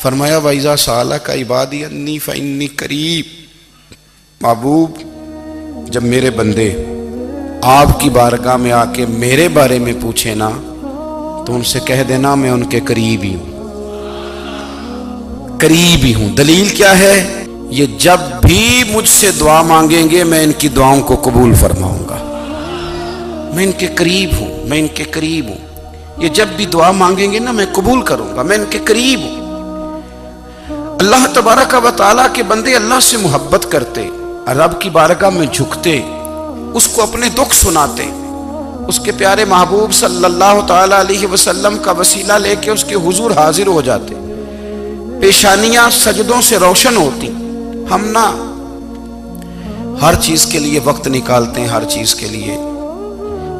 فرمایا وَإِذَا سَأَلَكَ عِبَادِي أَنِّي فَإِنِّي قَرِيب، محبوب جب میرے بندے آپ کی بارگاہ میں آ کے میرے بارے میں پوچھیں نا تو ان سے کہہ دینا میں ان کے قریب ہی ہوں، قریب ہی ہوں۔ دلیل کیا ہے؟ یہ جب بھی مجھ سے دعا مانگیں گے میں ان کی دعاؤں کو قبول فرماؤں گا، میں ان کے قریب ہوں، میں ان کے قریب ہوں۔ یہ جب بھی دعا مانگیں گے نا میں قبول کروں گا، میں ان کے قریب ہوں۔ اللہ تبارک و تعالیٰ کے بندے اللہ سے محبت کرتے، رب کی بارگاہ میں جھکتے، اس کو اپنے دکھ سناتے، اس کے پیارے محبوب صلی اللہ تعالیٰ علیہ وسلم کا وسیلہ لے کے اس کے حضور حاضر ہو جاتے، پیشانیاں سجدوں سے روشن ہوتی۔ ہم نا ہر چیز کے لیے وقت نکالتے ہیں، ہر چیز کے لیے،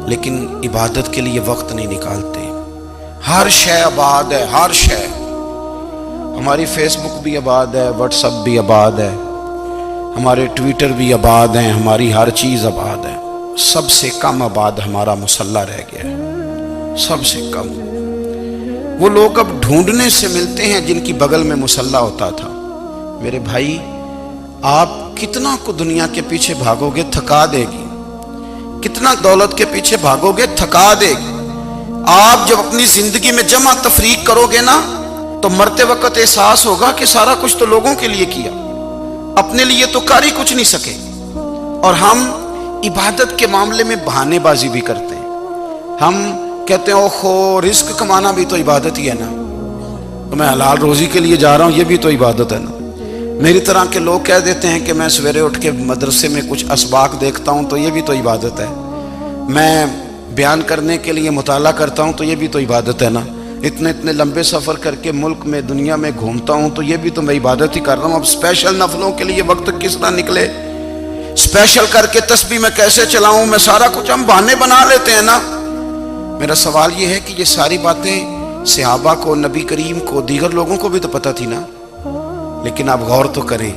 لیکن عبادت کے لیے وقت نہیں نکالتے۔ ہر شے آباد ہے، ہر شے، ہماری فیس بک بھی آباد ہے، واٹس ایپ بھی آباد ہے، ہمارے ٹویٹر بھی آباد ہیں، ہماری ہر چیز آباد ہے۔ سب سے کم آباد ہمارا مصلی رہ گیا ہے، سب سے کم۔ وہ لوگ اب ڈھونڈنے سے ملتے ہیں جن کی بغل میں مصلی ہوتا تھا۔ میرے بھائی آپ کتنا کو دنیا کے پیچھے بھاگو گے تھکا دے گی، کتنا دولت کے پیچھے بھاگو گے تھکا دے گی۔ آپ جب اپنی زندگی میں جمع تفریق کرو گے نا تو مرتے وقت احساس ہوگا کہ سارا کچھ تو لوگوں کے لیے کیا، اپنے لیے تو کر ہی کچھ نہیں سکے۔ اور ہم عبادت کے معاملے میں بہانے بازی بھی کرتے ہیں۔ ہم کہتے ہیں اوہو رزق کمانا بھی تو عبادت ہی ہے نا، تو میں حلال روزی کے لیے جا رہا ہوں، یہ بھی تو عبادت ہے نا۔ میری طرح کے لوگ کہہ دیتے ہیں کہ میں سویرے اٹھ کے مدرسے میں کچھ اسباق دیکھتا ہوں تو یہ بھی تو عبادت ہے، میں بیان کرنے کے لیے مطالعہ کرتا ہوں تو یہ بھی تو عبادت ہے نا، اتنے لمبے سفر کر کے ملک میں دنیا میں گھومتا ہوں تو یہ بھی تو میں عبادت ہی کر رہا ہوں۔ اب اسپیشل نفلوں کے لیے وقت کس طرح نکلے، اسپیشل کر کے تسبیح میں کیسے چلاؤں، میں سارا کچھ ہم بہانے بنا لیتے ہیں نا۔ میرا سوال یہ ہے کہ یہ ساری باتیں صحابہ کو، نبی کریم کو، دیگر لوگوں کو بھی تو پتہ تھی نا، لیکن آپ غور تو کریں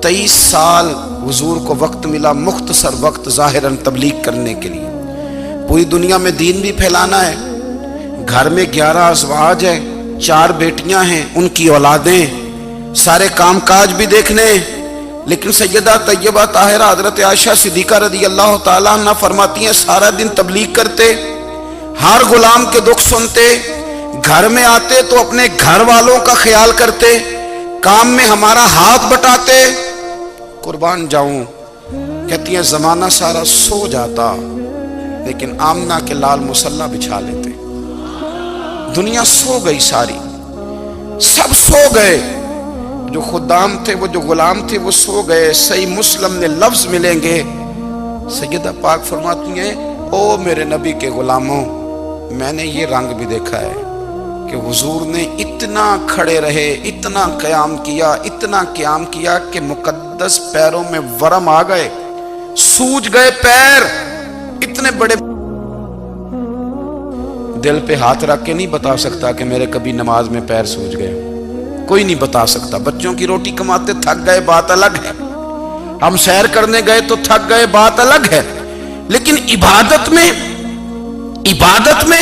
23 سال حضور کو وقت ملا، مختصر وقت ظاہراً تبلیغ کرنے کے لیے، پوری دنیا میں دین بھی پھیلانا ہے۔ گھر میں 11 ازواج ہے، 4 بیٹیاں ہیں، ان کی اولادیں، سارے کام کاج بھی دیکھنے، لیکن سیدہ طیبہ طاہرہ حضرت عائشہ صدیقہ رضی اللہ تعالیٰ عنہ فرماتی ہیں سارا دن تبلیغ کرتے، ہر غلام کے دکھ سنتے، گھر میں آتے تو اپنے گھر والوں کا خیال کرتے، کام میں ہمارا ہاتھ بٹاتے۔ قربان جاؤں، کہتی ہیں زمانہ سارا سو جاتا لیکن آمنہ کے لال مصلی بچھا لیتے۔ دنیا سو گئی، ساری سب سو گئے، جو خدام تھے، وہ جو غلام تھے وہ سو گئے۔ صحیح مسلم نے لفظ ملیں گے، سیدہ پاک فرماتی ہیں او میرے نبی کے غلاموں، میں نے یہ رنگ بھی دیکھا ہے کہ حضور نے اتنا کھڑے رہے، اتنا قیام کیا، اتنا قیام کیا کہ مقدس پیروں میں ورم آ گئے، سوج گئے پیر، اتنے بڑے۔ دل پہ ہاتھ رکھ کے نہیں بتا سکتا کہ میرے کبھی نماز میں پیر سوج گئے، کوئی نہیں بتا سکتا۔ بچوں کی روٹی کماتے تھک گئے بات الگ ہے، ہم سیر کرنے گئے تو تھک گئے بات الگ ہے، لیکن عبادت میں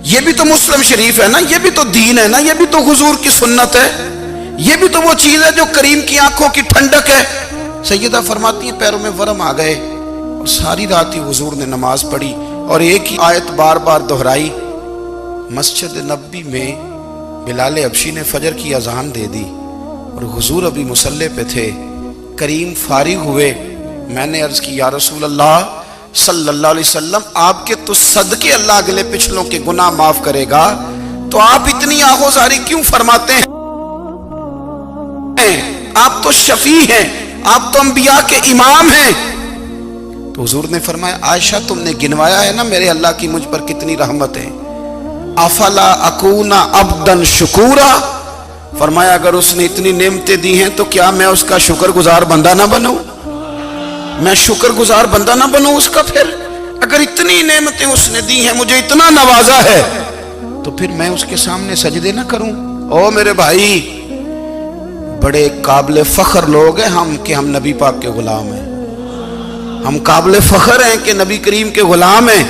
یہ بھی تو مسلم شریف ہے نا، یہ بھی تو دین ہے نا، یہ بھی تو حضور کی سنت ہے، یہ بھی تو وہ چیز ہے جو کریم کی آنکھوں کی ٹھنڈک ہے۔ سیدہ فرماتی ہیں پیروں میں ورم آ گئے، اور ساری رات ہی حضور نے نماز پڑھی اور ایک ہی آیت بار بار دہرائی۔ مسجد نبوی میں بلال حبشی نے فجر کی اذان دے دی اور حضور ابھی مصلی پہ تھے، کریم فارغ ہوئے، میں نے عرض کی یا رسول اللہ صلی اللہ علیہ وسلم آپ کے تو صدقے اللہ اگلے پچھلوں کے گناہ معاف کرے گا، تو آپ اتنی آہوزاری کیوں فرماتے ہیں؟ آپ تو شفیع ہیں، آپ تو انبیاء کے امام ہیں۔ تو حضور نے فرمایا عائشہ تم نے گنوایا ہے نا میرے اللہ کی مجھ پر کتنی رحمت ہے، افلا اکون عبدا شکورا، فرمایا اگر اس نے اتنی نعمتیں دی ہیں تو کیا میں اس کا شکر گزار بندہ نہ بنوں، میں شکر گزار بندہ نہ بنوں اس کا؟ پھر اگر اتنی نعمتیں اس نے دی ہیں، مجھے اتنا نوازا ہے، تو پھر میں اس کے سامنے سجدے نہ کروں؟ او میرے بھائی، بڑے قابل فخر لوگ ہیں ہم کہ ہم نبی پاک کے غلام ہیں، ہم قابل فخر ہیں کہ نبی کریم کے غلام ہیں۔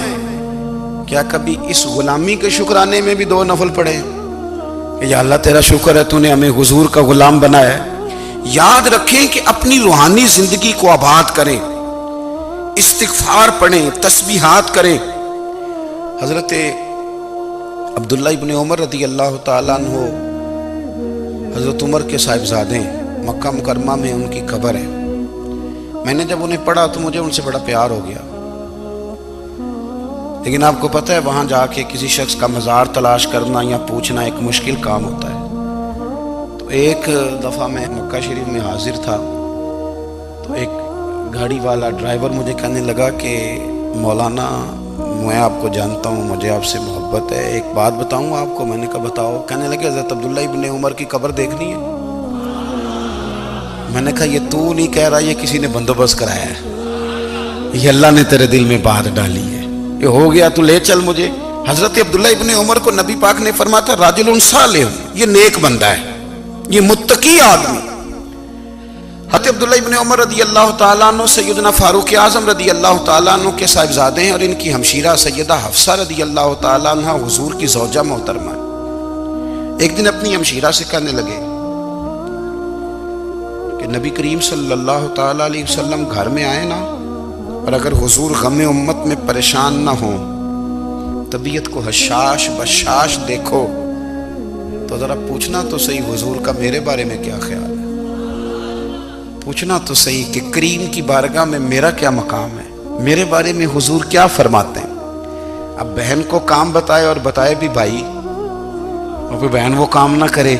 کیا کبھی اس غلامی کے شکرانے میں بھی 2 نفل پڑھے؟ کہ یا اللہ تیرا شکر ہے تو نے ہمیں حضور کا غلام بنایا ہے۔ یاد رکھیں کہ اپنی روحانی زندگی کو آباد کریں، استغفار پڑھیں، تسبیحات کریں۔ حضرت عبداللہ ابن عمر رضی اللہ تعالیٰ عنہ حضرت عمر کے صاحبزادے، مکہ مکرمہ میں ان کی قبر ہے۔ میں نے جب انہیں پڑھا تو مجھے ان سے بڑا پیار ہو گیا، لیکن آپ کو پتہ ہے وہاں جا کے کسی شخص کا مزار تلاش کرنا یا پوچھنا ایک مشکل کام ہوتا ہے۔ تو ایک دفعہ میں مکہ شریف میں حاضر تھا، تو ایک گاڑی والا ڈرائیور مجھے کہنے لگا کہ مولانا میں آپ کو جانتا ہوں، مجھے آپ سے محبت ہے، ایک بات بتاؤں آپ کو۔ میں نے کہا بتاؤ۔ کہنے لگے حضرت عبداللہ ابن عمر کی قبر دیکھنی ہے۔ میں نے کہا یہ تو نہیں کہہ رہا، یہ کسی نے بندوبست کرایا ہے، یہ اللہ نے تیرے دل میں بات ڈالی ہے، یہ ہو گیا تو لے چل مجھے۔ حضرت عبداللہ ابن عمر کو نبی پاک نے فرمایا تھا راجل صالح، یہ نیک بندہ ہے، یہ متقی آدمی۔ حضرت عبداللہ ابن عمر رضی اللہ تعالیٰ عنہ سیدنا فاروق اعظم رضی اللہ تعالیٰ عنہ کے صاحبزادے ہیں، اور ان کی ہمشیرہ سیدہ حفصہ رضی اللہ تعالیٰ عنہ حضور کی زوجہ محترمہ ہے۔ ایک دن اپنی ہمشیرہ سے کہنے لگے کہ نبی کریم صلی اللہ تعالیٰ علیہ وسلم گھر میں آئے نا، اور اگر حضور غم امت میں پریشان نہ ہوں، طبیعت کو حشاش بشاش دیکھو، تو ذرا پوچھنا تو صحیح حضور کا میرے بارے میں کیا خیال ہے، پوچھنا تو صحیح کہ کریم کی بارگاہ میں میرا کیا مقام ہے، میرے بارے میں حضور کیا فرماتے ہیں۔ اب بہن کو کام بتائے، اور بتائے بھی بھائی، اور پھر بہن وہ کام نہ کرے،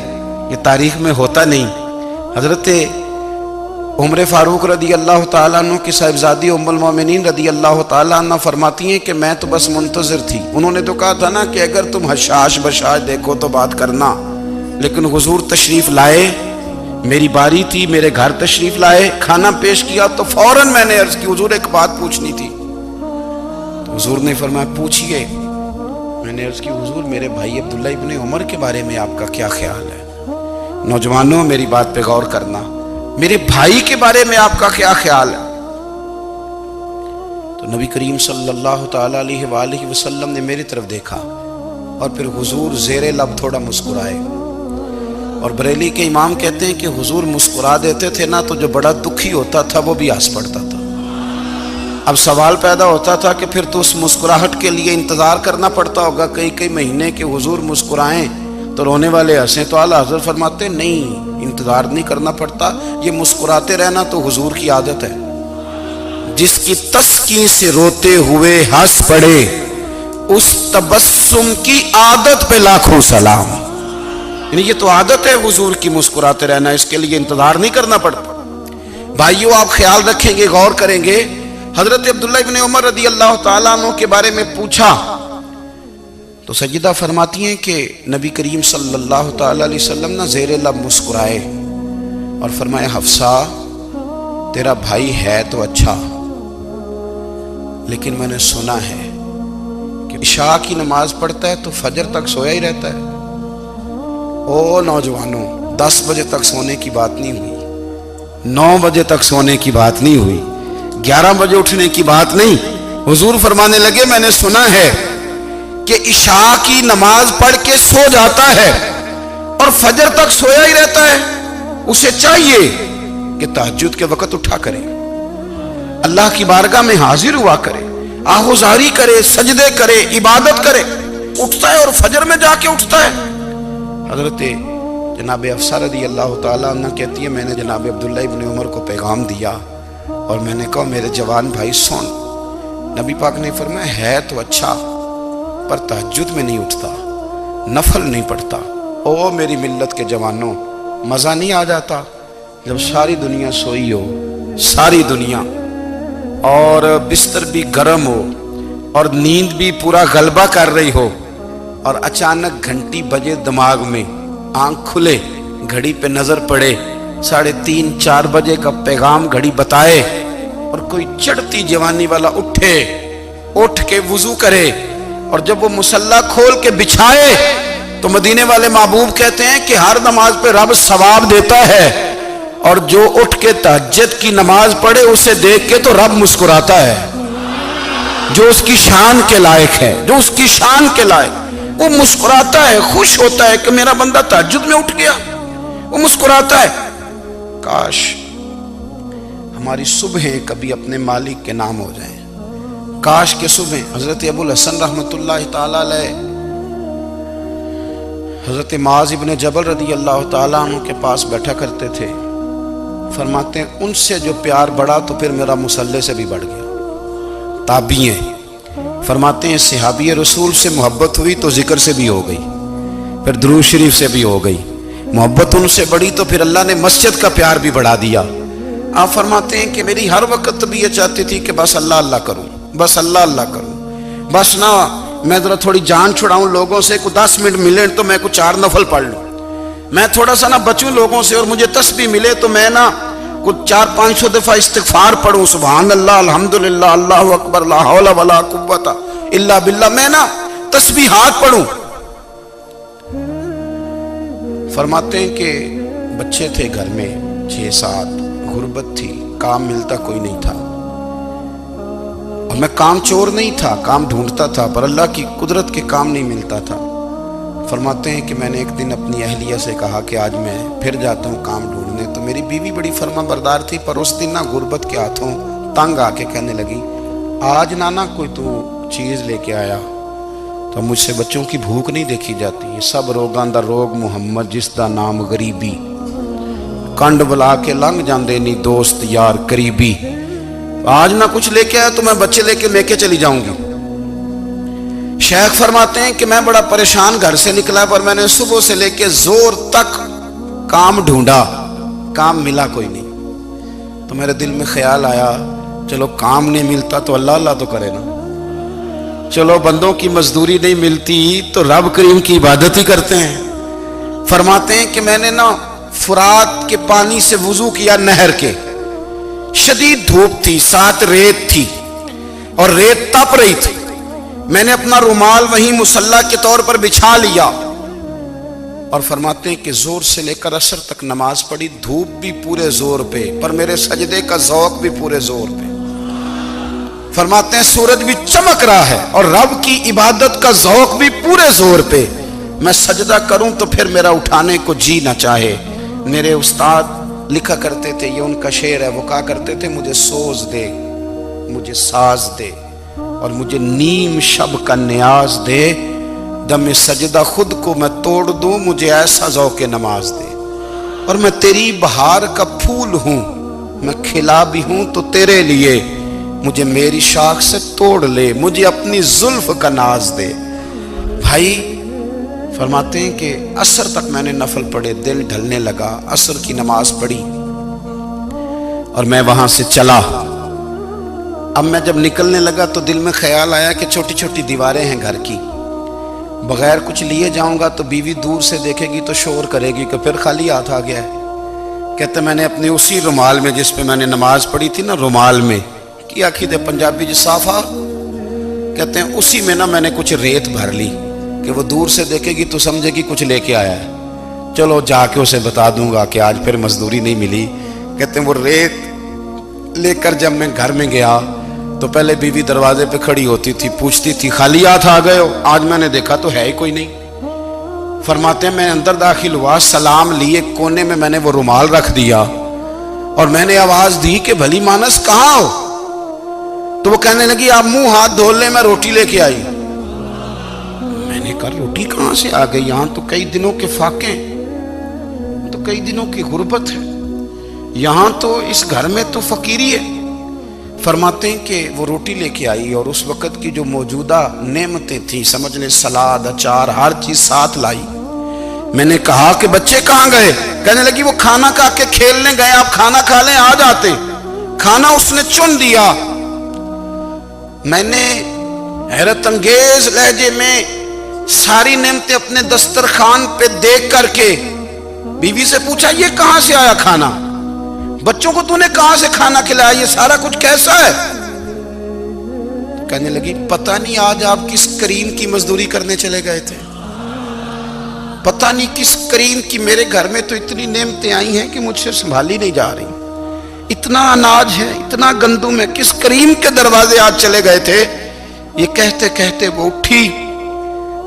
یہ تاریخ میں ہوتا نہیں۔ حضرت عمر فاروق رضی اللہ تعالیٰ عنہ کی صاحبزادی ام المومنین رضی اللہ تعالیٰ عنہ فرماتی ہیں کہ میں تو بس منتظر تھی۔ انہوں نے تو کہا تھا نا کہ اگر تم حشاش بشاش دیکھو تو بات کرنا، لیکن حضور تشریف لائے، میری باری تھی، میرے گھر تشریف لائے، کھانا پیش کیا تو فوراً میں نے عرض کی حضور ایک بات پوچھنی تھی۔ تو حضور نے فرمایا پوچھئے۔ میں نے عرض کی حضور میرے بھائی عبداللہ ابن عمر کے بارے میں آپ کا کیا خیال ہے؟ نوجوانوں میری بات پہ غور کرنا، میرے بھائی کے بارے میں آپ کا کیا خیال ہے؟ تو نبی کریم صلی اللہ تعالیٰ علیہ وآلہ وسلم نے میری طرف دیکھا، اور پھر حضور زیر لب تھوڑا مسکرائے۔ اور بریلی کے امام کہتے ہیں کہ حضور مسکرا دیتے تھے نا، تو جو بڑا دکھی ہوتا تھا وہ بھی ہنس پڑتا تھا۔ اب سوال پیدا ہوتا تھا کہ پھر تو اس مسکراہٹ کے لیے انتظار کرنا پڑتا ہوگا کئی مہینے کہ حضور مسکرائیں تو رونے والے ہنسیں، تو اعلیٰ حضرت فرماتے نہیں، انتظار نہیں کرنا پڑتا، یہ مسکراتے رہنا تو حضور کی عادت ہے۔ جس کی تسکین سے روتے ہوئے ہنس پڑے، اس تبسم کی عادت پہ لاکھوں سلام۔ یعنی یہ تو عادت ہے حضور کی مسکراتے رہنا، اس کے لیے انتظار نہیں کرنا پڑتا۔ بھائیو آپ خیال رکھیں گے، غور کریں گے، حضرت عبداللہ ابن عمر رضی اللہ تعالیٰ عنہ کے بارے میں پوچھا تو سیدہ فرماتی ہیں کہ نبی کریم صلی اللہ تعالیٰ علیہ وسلم نہ زیر لب مسکرائے اور فرمایا حفصہ تیرا بھائی ہے تو اچھا، لیکن میں نے سنا ہے کہ عشاء کی نماز پڑھتا ہے تو فجر تک سویا ہی رہتا ہے۔ او نوجوانوں، 10 بجے تک سونے کی بات نہیں ہوئی، 9 بجے تک سونے کی بات نہیں ہوئی، 11 بجے اٹھنے کی بات نہیں۔ حضور فرمانے لگے میں نے سنا ہے کہ عشاء کی نماز پڑھ کے سو جاتا ہے اور فجر تک سویا ہی رہتا ہے، اسے چاہیے کہ تہجد کے وقت اٹھا کرے، اللہ کی بارگاہ میں حاضر ہوا کرے، آہوزاری کرے، سجدے کرے، عبادت کرے، اٹھتا ہے اور فجر میں جا کے اٹھتا ہے۔ حضرت جناب حفصہ رضی اللہ تعالیٰ عنہ کہتی ہے میں نے جناب عبداللہ ابن عمر کو پیغام دیا اور میں نے کہا میرے جوان بھائی سن، نبی پاک نے فرمایا ہے تو اچھا پر تہجد میں نہیں اٹھتا، نفل نہیں پڑھتا۔ او میری ملت کے جوانوں، مزہ نہیں آ جاتا جب ساری دنیا سوئی ہو، ساری دنیا، اور بستر بھی گرم ہو اور نیند بھی پورا غلبہ کر رہی ہو، اور اچانک گھنٹی بجے دماغ میں، آنکھ کھلے، گھڑی پہ نظر پڑے، 3:30 4 بجے کا پیغام گھڑی بتائے، اور کوئی چڑھتی جوانی والا اٹھ کے وضو کرے، اور جب وہ مصلی کھول کے بچھائے تو مدینے والے محبوب کہتے ہیں کہ ہر نماز پہ رب ثواب دیتا ہے، اور جو اٹھ کے تہجد کی نماز پڑھے اسے دیکھ کے تو رب مسکراتا ہے، جو اس کی شان کے لائق ہے، جو اس کی شان کے لائق۔ وہ مسکراتا ہے، خوش ہوتا ہے کہ میرا بندہ تہجد میں اٹھ گیا، وہ مسکراتا ہے۔ کاش ہماری صبحیں کبھی اپنے مالک کے نام ہو جائیں، کاش کے صبح۔ حضرت ابو الحسن رحمۃ اللہ تعالی علیہ حضرت معاذ ابن جبل رضی اللہ تعالیٰ عنہ کے پاس بیٹھا کرتے تھے، فرماتے ہیں ان سے جو پیار بڑھا تو پھر میرا مصلی سے بھی بڑھ گیا۔ تابعی ہیں، فرماتے ہیں صحابی رسول سے محبت ہوئی تو ذکر سے بھی ہو گئی، پھر درود شریف سے بھی ہو گئی، محبت ان سے بڑھی تو پھر اللہ نے مسجد کا پیار بھی بڑھا دیا۔ آپ فرماتے ہیں کہ میری ہر وقت بھی یہ چاہتی تھی کہ بس اللہ اللہ کروں، بس اللہ اللہ کروں، بس نہ میں ذرا تھوڑی جان چھڑاؤں لوگوں سے، کوئی 10 منٹ ملے تو میں کوئی 4 نفل پڑھ لوں، میں تھوڑا سا نہ بچوں لوگوں سے، اور مجھے تسبیح ملے تو میں نہ کچھ 400-500 دفعہ استغفار پڑھوں، سبحان اللہ، الحمدللہ، اللہ اکبر، لا حول ولا قوت الا باللہ، میں نہ تسبیحات پڑھوں۔ فرماتے ہیں کہ بچے تھے گھر میں 6-7، غربت تھی، کام ملتا کوئی نہیں تھا، اور میں کام چور نہیں تھا، کام ڈھونڈتا تھا، پر اللہ کی قدرت کے کام نہیں ملتا تھا۔ فرماتے ہیں کہ میں نے ایک دن اپنی اہلیہ سے کہا کہ آج میں پھر جاتا ہوں کام ڈھونڈنے، تو میری بیوی بڑی فرما بردار تھی، پر اس دن نہ غربت کے ہاتھوں تنگ آ کے کہنے لگی آج نانا کوئی تو چیز لے کے آیا، تو مجھ سے بچوں کی بھوک نہیں دیکھی جاتی، یہ سب روگاں دا روگ محمد جس دا نام غریبی، کنڈ بلا کے لنگ جاندے نہیں دوست یار قریبی، آج نہ کچھ لے کے آیا تو میں بچے لے کے میکے چلی جاؤں گی۔ شیخ فرماتے ہیں کہ میں بڑا پریشان گھر سے نکلا، پر میں نے صبح سے لے کے زور تک کام ڈھونڈا، کام ملا کوئی نہیں، تو میرے دل میں خیال آیا چلو کام نہیں ملتا تو اللہ اللہ تو کرے نا، چلو بندوں کی مزدوری نہیں ملتی تو رب کریم کی عبادت ہی کرتے ہیں۔ فرماتے ہیں کہ میں نے نا فرات کے پانی سے وضو کیا، نہر کے، شدید دھوپ تھی، ساتھ ریت تھی اور ریت تپ رہی تھی، میں نے اپنا رومال وہیں مصلی کے طور پر بچھا لیا، اور فرماتے ہیں کہ زور سے لے کر عصر تک نماز پڑھی، دھوپ بھی پورے زور پہ، پر میرے سجدے کا ذوق بھی پورے زور پہ۔ فرماتے ہیں سورج بھی چمک رہا ہے اور رب کی عبادت کا ذوق بھی پورے زور پہ، میں سجدہ کروں تو پھر میرا اٹھانے کو جی نہ چاہے۔ میرے استاد لکھا کرتے تھے، یہ ان کا شعر ہے، وہ کہا کرتے تھے مجھے سوز دے، مجھے ساز دے، اور مجھے نیم شب کا نیاز دے، دم سجدہ خود کو میں توڑ دوں، مجھے ایسا ذوق نماز دے، اور میں تیری بہار کا پھول ہوں، میں کھلا بھی ہوں تو تیرے لیے، مجھے میری شاخ سے توڑ لے، مجھے اپنی زلف کا ناز دے۔ بھائی فرماتے ہیں کہ عصر تک میں نے نفل پڑھے، دل ڈھلنے لگا، عصر کی نماز پڑھی اور میں وہاں سے چلا۔ اب میں جب نکلنے لگا تو دل میں خیال آیا کہ چھوٹی چھوٹی دیواریں ہیں گھر کی، بغیر کچھ لیے جاؤں گا تو بیوی دور سے دیکھے گی تو شور کرے گی کہ پھر خالی ہاتھ آ گیا ہے۔ کہتے میں نے اپنے اسی رومال میں جس پہ میں نے نماز پڑھی تھی نا، رومال میں کی آخی دے پنجابی جو صافہ کہتے ہیں، اسی میں نا میں نے کچھ ریت بھر لی کہ وہ دور سے دیکھے گی تو سمجھے گی کچھ لے کے آیا ہے، چلو جا کے اسے بتا دوں گا کہ آج پھر مزدوری نہیں ملی۔ کہتے ہیں وہ ریت لے کر جب میں گھر میں گیا تو پہلے بیوی دروازے پہ کھڑی ہوتی تھی، پوچھتی تھی خالی ہاتھ آ گئے ہو؟ آج میں نے دیکھا تو ہے ہی کوئی نہیں۔ فرماتے ہیں میں اندر داخل ہوا، سلام لیے، کونے میں میں نے وہ رومال رکھ دیا اور میں نے آواز دی کہ بھلی مانس کہاں ہو؟ تو وہ کہنے لگی آپ منہ ہاتھ دھو لیں، میں روٹی لے کے آئی۔ میں نے کہا روٹی کہاں سے آ گئی؟ یہاں تو کئی دنوں کے فاقے، تو کئی دنوں کی غربت ہے، یہاں تو اس گھر میں تو فقیری ہے۔ فرماتے ہیں کہ وہ روٹی لے کے آئی اور اس وقت کی جو موجودہ نعمتیں تھیں، سمجھ لیں سلاد، اچار، ہر چیز ساتھ لائی۔ میں نے کہا کہ بچے کہاں گئے؟ کہنے لگی وہ کھانا کھا کے کھیلنے گئے، آپ کھانا کھا لیں آ جاتے۔ کھانا اس نے چن دیا۔ میں نے حیرت انگیز لہجے میں ساری نعمتیں اپنے دسترخوان پہ دیکھ کر کے بیوی سے پوچھا یہ کہاں سے آیا کھانا؟ بچوں کو تو نے کہاں سے کھانا کھلایا؟ یہ سارا کچھ کیسا ہے؟ کہنے لگی پتہ نہیں آج آپ کس کریم کی مزدوری کرنے چلے گئے تھے، پتہ نہیں کس کریم کی، میرے گھر میں تو اتنی نعمتیں آئی ہیں کہ مجھ سے سنبھالی نہیں جا رہی، اتنا اناج ہے، اتنا گندم ہے، کس کریم کے دروازے آج چلے گئے تھے؟ یہ کہتے کہتے وہ اٹھی،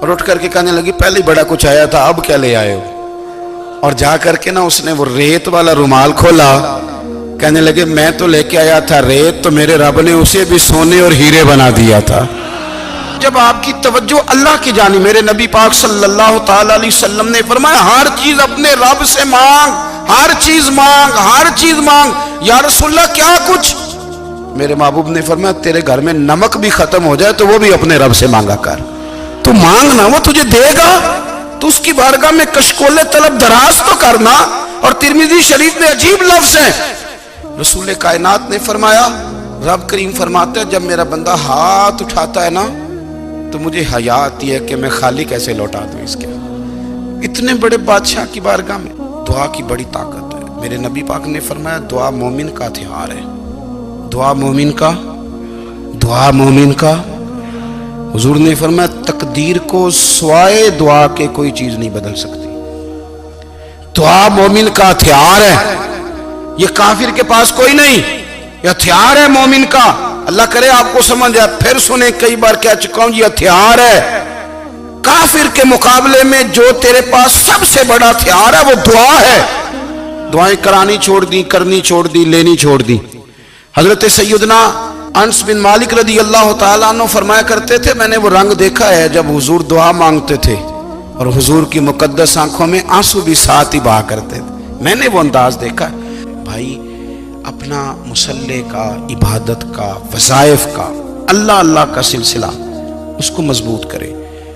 اور اٹھ کر کے کہنے لگی پہلے ہی بڑا کچھ آیا تھا، اب کیا لے آئے ہو؟ اور جا کر کے نا اس نے وہ ریت والا رومال کھولا، کہنے لگے میں تو لے کے آیا تھا ریت، تو میرے رب نے اسے بھی سونے اور ہیرے بنا دیا تھا۔ جب آپ کی توجہ اللہ کی جانب، میرے نبی پاک صلی اللہ تعالی علیہ وسلم نے فرمایا ہر چیز اپنے رب سے مانگ، ہر چیز مانگ، ہر چیز مانگ۔ یا رسول اللہ کیا کچھ؟ میرے محبوب نے فرمایا تیرے گھر میں نمک بھی ختم ہو جائے تو وہ بھی اپنے رب سے مانگا کر، تو مانگنا وہ تجھے دے گا، تو اس کی بارگاہ میں کشکول طلب دراز تو کرنا۔ اور ترمذی شریف میں عجیب لفظ ہے، رسول کائنات نے فرمایا، رب کریم فرماتا ہے جب میرا بندہ ہاتھ اٹھاتا ہے نا تو مجھے حیا آتی ہے کہ میں خالی کیسے لوٹا دوں اس کے۔ اتنے بڑے بادشاہ کی بارگاہ میں دعا کی بڑی طاقت ہے۔ میرے نبی پاک نے فرمایا دعا مومن کا ہتھیار ہے، دعا مومن کا، دعا مومن کا۔ حضور نے فرمایا تقدیر کو سوائے دعا کے کوئی چیز نہیں بدل سکتی۔ دعا مومن کا ہتھیار ہے، یہ کافر کے پاس کوئی نہیں، یہ ہتھیار ہے مومن کا۔ اللہ کرے آپ کو سمجھ آئے، پھر سنیں، کئی بار کہہ چکا ہوں یہ ہتھیار ہے۔ کافر کے مقابلے میں جو تیرے پاس سب سے بڑا ہتھیار ہے وہ دعا ہے۔ دعائیں کرانی چھوڑ دی، کرنی چھوڑ دی، لینی چھوڑ دی۔ حضرت سیدنا انس بن مالک رضی اللہ تعالیٰ عنہ فرمایا کرتے تھے میں نے وہ رنگ دیکھا ہے جب حضور دعا مانگتے تھے اور حضور کی مقدس آنکھوں میں آنسو بھی ساتھ ہی بہا کرتے تھے، میں نے وہ انداز دیکھا ہے۔ بھائی اپنا مصلی کا، عبادت کا، وظائف کا، اللہ اللہ کا سلسلہ اس کو مضبوط کرے،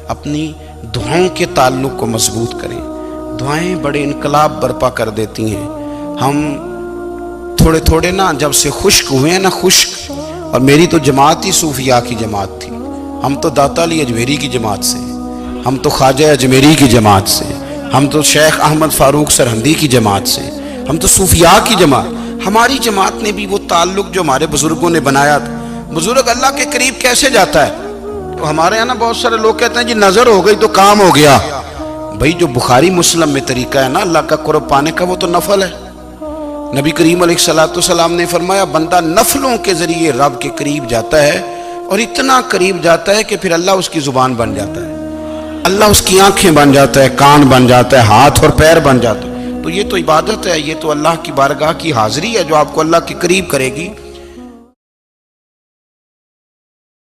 اپنی دعاؤں کے تعلق کو مضبوط کرے۔ دعائیں بڑے انقلاب برپا کر دیتی ہیں۔ ہم تھوڑے تھوڑے نا جب سے خشک ہوئے ہیں نا، خشک، اور میری تو جماعت ہی صوفیاء کی جماعت تھی، ہم تو داتا علی اجمیری کی جماعت سے، ہم تو خواجہ اجمیری کی جماعت سے، ہم تو شیخ احمد فاروق سرہندی کی جماعت سے، ہم تو صوفیاء کی جماعت۔ ہماری جماعت نے بھی وہ تعلق جو ہمارے بزرگوں نے بنایا تھا۔ بزرگ اللہ کے قریب کیسے جاتا ہے؟ تو ہمارے یہاں نا بہت سارے لوگ کہتے ہیں جی نظر ہو گئی تو کام ہو گیا۔ بھائی جو بخاری مسلم میں طریقہ ہے نا اللہ کا قرب پانے کا وہ تو نفل ہے۔ نبی کریم علیہ الصلوۃ والسلام نے فرمایا بندہ نفلوں کے ذریعے رب کے قریب جاتا ہے، اور اتنا قریب جاتا ہے کہ پھر اللہ اس کی زبان بن جاتا ہے، اللہ اس کی آنکھیں بن جاتا ہے، کان بن جاتا ہے، ہاتھ اور پیر بن جاتا ہے۔ تو یہ تو عبادت ہے، یہ تو اللہ کی بارگاہ کی حاضری ہے جو آپ کو اللہ کے قریب کرے گی۔